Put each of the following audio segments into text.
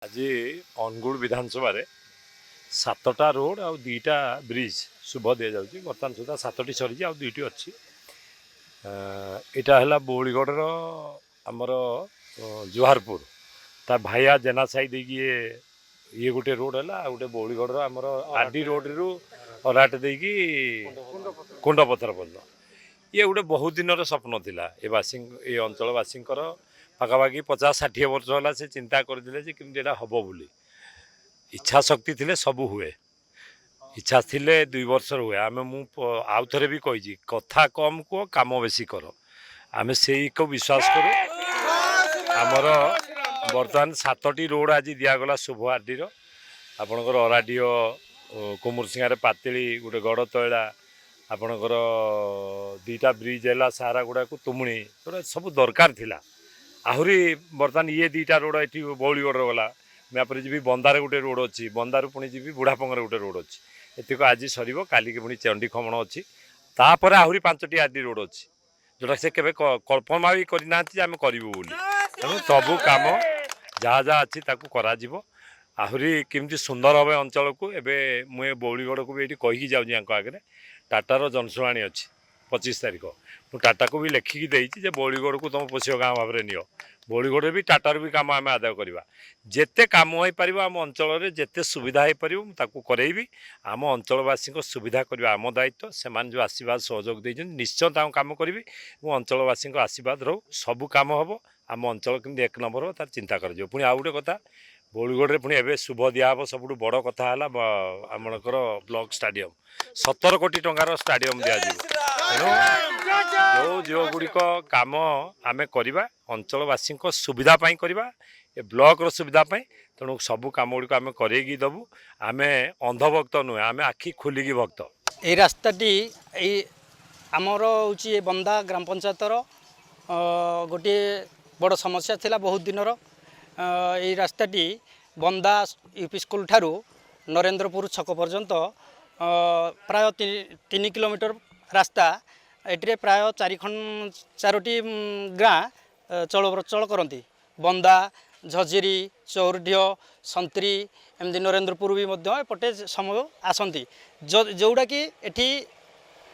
आज अनुगुल विधानसभा सातटा रोड आ दुईटा ब्रिज शुभ दि जाऊँगी बर्तमान सुधा सातटी सरी आ दुईटी अच्छी यहाँ है बौलीगढ़ आमर जुहारपुर ता भाइया जेना साई देकी ये गोटे रोड है गोटे बौलीगढ़ आमर आरडी रोड रु अराट देकी कुंडपथर पर्यटन ये गोटे बहुत दिन स्वप्न थिला ये अंचलवासी पाखापाखि 50-60 वर्ष है से चिंता करते केमती हम बोली इच्छा शक्ति थिले सब हुए इच्छा थिले 2 वर्ष हुए आम आउ थे भी कही कथा कम कह काम बेसी कर आम से को विश्वास करूँ आमर बर्तमान 7टी रोड आज दिगला शुभ आरडीर आपणकर अराडीओ कुमुरसिंगार पातिली गोटे गड़ तैला आपणकर 2टा ब्रिज है सारा गुड़ा तुमुणी जोड़ा सब दरकार थिला आहरी बर्तमान ये 2टा रोड ये बौलीगढ़ गला मैं जी बंदार गोटे रोड अच्छी बंदार पुणी जी बुढ़ापंगर गोटे रोड अच्छी एतिक आज सर काली पुणी चंडी खमण अच्छी तापर आहरी 5टी आरडी रोड अच्छी जोटा से केवे कल्पना भी करना आम करूँ बोली तेणु सबू काम जहाँ जहाँ अच्छी करा आहरी केमती सुंदर हे अंचल को एवं मुझे बौलीगढ़ को भी ये कहीकि जाऊँगी आगे टाटार जनशुणी अच्छी 25 तारीख मु टाटा को भी लेखिकी देती बौलीगढ़ को तुम पोषक गाँव भाव में नियो बौलीगढ़ भी टाटार भी काम आम आदाय करवा जिते कम हो पार आम अंचल जिते सुविधा हो पार करेबी आम अंचलवासी सुविधा करवा आम दायित्व से जो आशीर्वाद सहयोग देते निश्चय काम करी अंचलवासी आशीर्वाद रो सबू कम हम आम अंचल केमती 1 नंबर हो तार चिंता कर पुणी आउ गोटे कथा बौलीगढ़ पुणी एवं शुभ दिहब सब बड़ कथा है आमकर ब्लॉक स्टाडियम 17 कोटी टंकार स्टाडियम दि जो जो गुड़िक कम आम करवा अंचलवासी सुविधा करवा ए ब्लॉक सुविधा तेणु सबू कम गुड़िक आम करेगी दबू आम अंधभक्त नुहे आम आखि खोलिकी भक्त ये रास्ताटी आमर हूँ बंदा ग्राम पंचायतर गोटे बड़ समस्या थिला बहुत दिनर ये रास्ताटी बंदा यूपी स्कूल ठारू नरेंद्रपुर छक पर्यंत प्राय 3 किलोमीटर रास्ता ये प्राय 4टी गाँ चलप्रचल करती बंदा झजिरी चौरढ्य संतरी एमती नरेंद्रपुर भी एपटे समय आसती जोड़ा कि एटी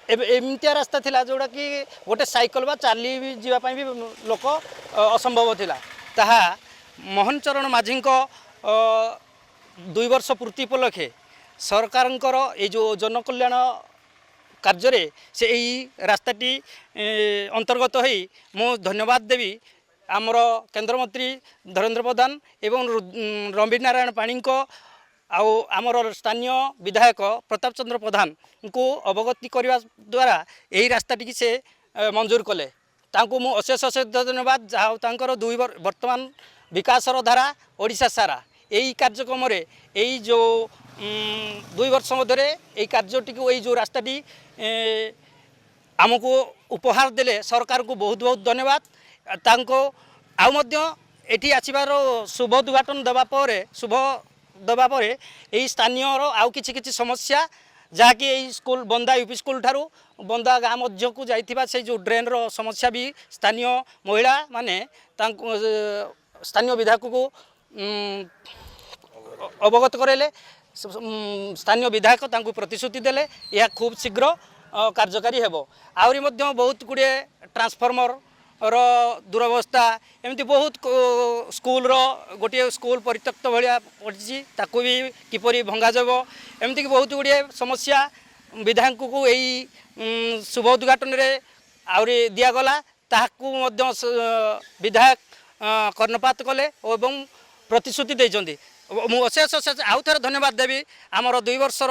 एमतिया रास्ता थिला जोड़ा कि गोटे साइकल बा चाली भी जीवाई भी लोक असंभव थिला ताहा मोहन चरण माझी 2 वर्ष पूर्ति उपलक्षे सरकारंकर ये जो जनकल्याण कार्य से यही रास्ताटी अंतर्गत हो मु धन्यवाद देवी आमर केंद्रमंत्री धर्मेंद्र प्रधान एवं रवि नारायण पाणी को आमर स्थानीय विधायक प्रताप चंद्र प्रधान को अवगति करने द्वारा यही रास्ताटी से मंजूर कले तांको मु अशेष अशेष धन्यवाद जहाँ 2 वर्तमान विकासर धारा ओडिशा सारा यही कार्यक्रम यही जो 2 वर्ष मध्य यही कार्यटी यही जो रास्ताटी आमको उपहार देले सरकार को बहुत बहुत धन्यवाद तांको एठी आसीबार शुभ उद्घाटन देवा पर यही स्थानीय आउ किछि समस्या जहाँकि यही स्कूल बंदा यूपी स्कूल ठारू बंदा गाँव मध्य को जाइथिबा से जो ड्रेन रो समस्या भी स्थानीय महिला माने स्थानीय विधायक को अवगत करेले स्थानीय विधायक तांको प्रतिश्रुति देले यह खूब शीघ्र कार्यकारी हेबो आउरी मध्य बहुत गुड़े ट्रांसफॉर्मर रो दुरवस्था एमती बहुत स्कूल रो गोटे स्कूल परित्यक्त भाया पड़ी ताकू भी किपरि भंगा जाबो एमती कि बहुत गुड़े समस्या विधायक को यही शुभ उद्घाटन रे आउरी दियागला ताकू मध्य विधायक कर्णपात कले एवं प्रतिश्रुति देइचंदी मु अशेष अशेष आउ थे धन्यवाद देवी आमर 2 वर्षर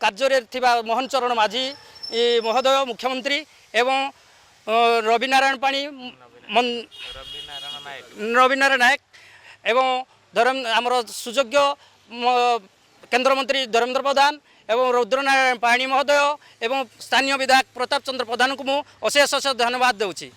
कार्य थिबा मोहन चरण माझी महोदय मुख्यमंत्री एवं रवि नारायण पाणी रवि नारायण नायक एवं आमर सुयोग्य केंद्रमंत्री धर्मेंद्र प्रधान एवं रुद्रनारायण पाणी महोदय एवं स्थानीय विधायक प्रताप चंद्र प्रधान को मु अशेष अशेष धन्यवाद देउछि।